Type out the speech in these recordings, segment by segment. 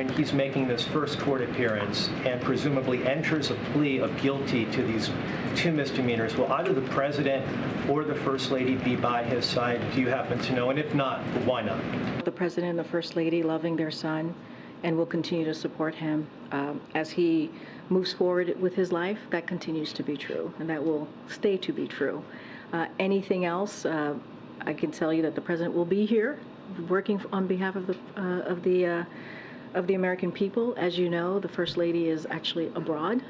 when he's making this first court appearance and presumably enters a plea of guilty to these 2 misdemeanors, will either the president or the First Lady be by his side? Do you happen to know? And if not, why not? The president and the First Lady loving their son and will continue to support him as he moves forward with his life. That continues to be true, and that will stay to be true. Anything else, I can tell you that the president will be here working on behalf of the American people. As you know, the First Lady is actually abroad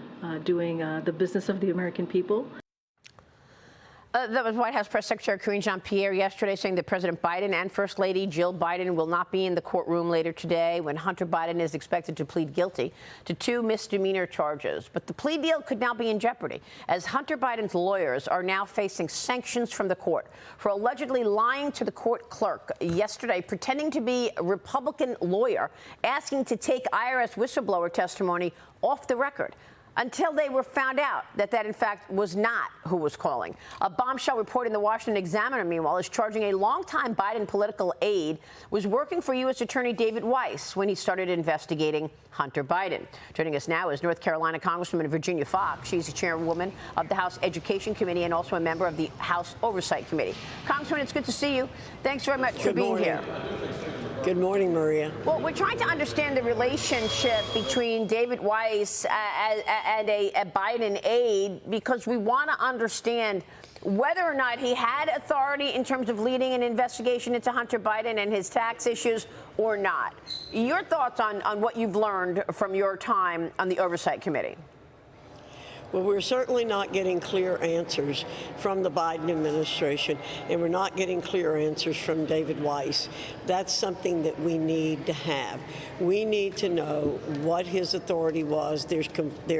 doing the business of the American people. That was White House Press Secretary Karine Jean-Pierre yesterday saying that President Biden and First Lady Jill Biden will not be in the courtroom later today when Hunter Biden is expected to plead guilty to 2 misdemeanor charges. But the plea deal could now be in jeopardy as Hunter Biden's lawyers are now facing sanctions from the court for allegedly lying to the court clerk yesterday, pretending to be a Republican lawyer, asking to take IRS whistleblower testimony off the record, until they were found out that in fact was not who was calling. A bombshell report in the Washington Examiner, meanwhile, is charging a longtime Biden political aide was working for U.S. Attorney David Weiss when he started investigating Hunter Biden. Joining us now is North Carolina Congresswoman Virginia Foxx. She's the chairwoman of the House Education Committee and also a member of the House Oversight Committee. Congresswoman, it's good to see you. Thanks very much for being here. Good morning, Maria. Well, we're trying to understand the relationship between David Weiss and a Biden aide because we want to understand whether or not he had authority in terms of leading an investigation into Hunter Biden and his tax issues or not. Your thoughts on what you've learned from your time on the Oversight Committee? Well, we're certainly not getting clear answers from the Biden administration, and we're not getting clear answers from David Weiss. That's something that we need to have. We need to know what his authority was. There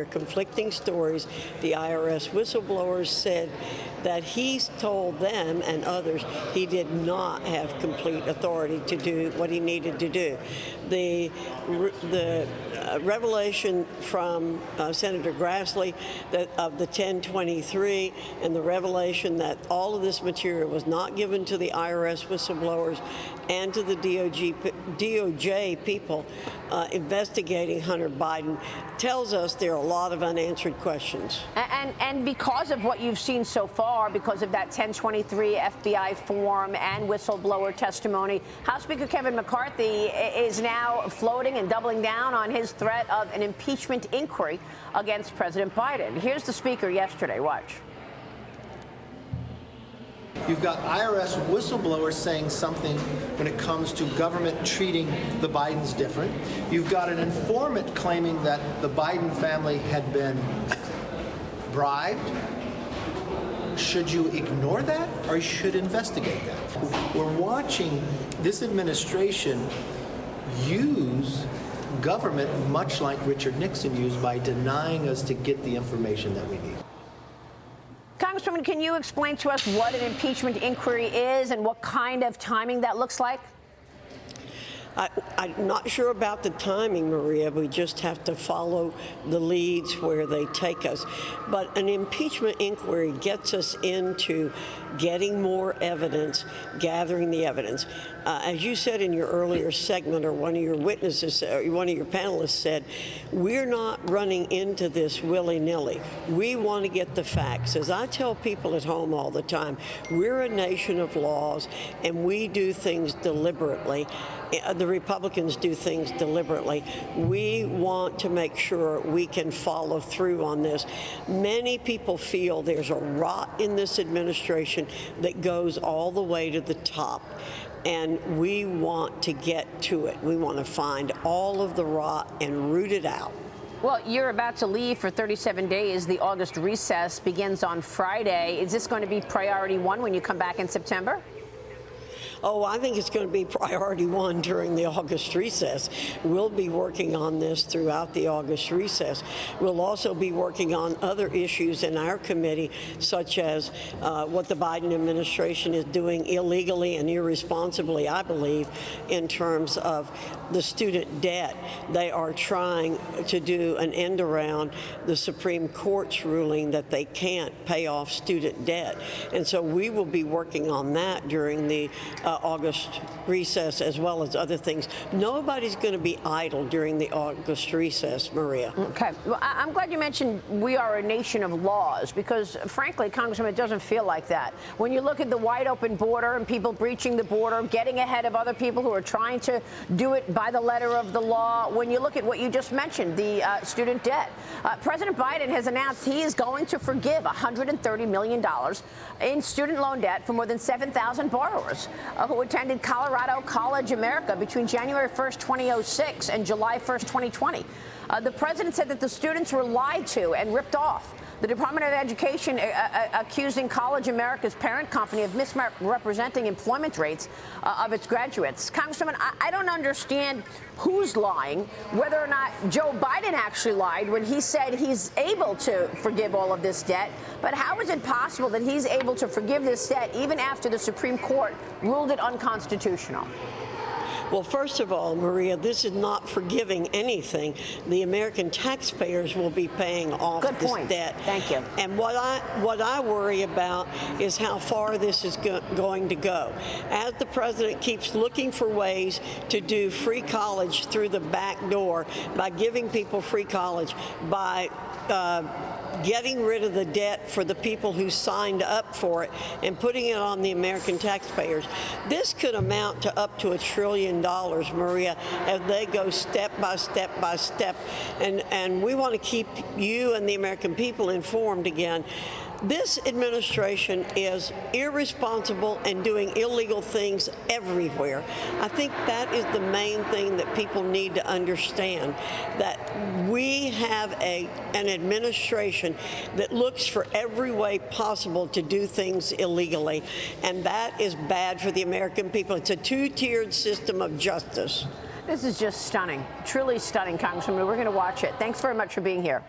are conflicting stories. The IRS whistleblowers said that he's told them and others he did not have complete authority to do what he needed to do. The revelation from Senator Grassley of the 1023 and the revelation that all of this material was not given to the IRS whistleblowers and to the DOJ people investigating Hunter Biden tells us there are a lot of unanswered questions. And because of what you've seen so far, because of that 1023 FBI form and whistleblower testimony, House Speaker Kevin McCarthy is now floating and doubling down on his threat of an impeachment inquiry against President Biden. Here's the Speaker yesterday. Watch. You've got IRS whistleblowers saying something when it comes to government treating the Bidens different. You've got an informant claiming that the Biden family had been bribed. Should you ignore that or should investigate that? We're watching this administration use government much like Richard Nixon used by denying us to get the information that we need. Congresswoman, can you explain to us what an impeachment inquiry is and what kind of timing that looks like? I'm not sure about the timing, Maria. We just have to follow the leads where they take us. But an impeachment inquiry gets us into getting more evidence, gathering the evidence. As you said in your earlier segment, or one of your witnesses, or one of your panelists said, we're not running into this willy-nilly. We want to get the facts. As I tell people at home all the time, we're a nation of laws, and we do things deliberately. The Republicans do things deliberately. We want to make sure we can follow through on this. Many people feel there's a rot in this administration that goes all the way to the top. And we want to get to it. We want to find all of the rot and root it out. Well, you're about to leave for 37 days. The August recess begins on Friday. Is this going to be priority one when you come back in September? Oh, I think it's going to be priority one during the August recess. We'll be working on this throughout the August recess. We'll also be working on other issues in our committee, such as what the Biden administration is doing illegally and irresponsibly, I believe, in terms of the student debt. They are trying to do an end around the Supreme Court's ruling that they can't pay off student debt. And so we will be working on that during the August recess as well as other things. Nobody's going to be idle during the August recess, Maria. Okay. Well, I'm glad you mentioned we are a nation of laws because, frankly, Congressman, it doesn't feel like that. When you look at the wide open border and people breaching the border, getting ahead of other people who are trying to do it by the letter of the law, when you look at what you just mentioned, the student debt, President Biden has announced he is going to forgive $130 million in student loan debt for more than 7,000 borrowers who attended Colorado College America between January 1st, 2006 and July 1st, 2020. The president said that the students were lied to and ripped off. The Department of Education accusing College America's parent company of misrepresenting employment rates of its graduates. Congresswoman, I don't understand who's lying, whether or not Joe Biden actually lied when he said he's able to forgive all of this debt. But how is it possible that he's able to forgive this debt even after the Supreme Court ruled it unconstitutional? Well, first of all, Maria, this is not forgiving anything. The American taxpayers will be paying off this debt. Thank you. And what I worry about is how far this is going to go. As the president keeps looking for ways to do free college through the back door by giving people free college, by getting rid of the debt for the people who signed up for it and putting it on the American taxpayers. This could amount to up to $1 trillion, Maria, as they go step by step by step. And we want to keep you and the American people informed again. This administration is irresponsible and doing illegal things everywhere. I think that is the main thing that people need to understand, that we have an administration that looks for every way possible to do things illegally, and that is bad for the American people. It's a two-tiered system of justice. This is just stunning, truly stunning, Congresswoman. We're going to watch it. Thanks very much for being here.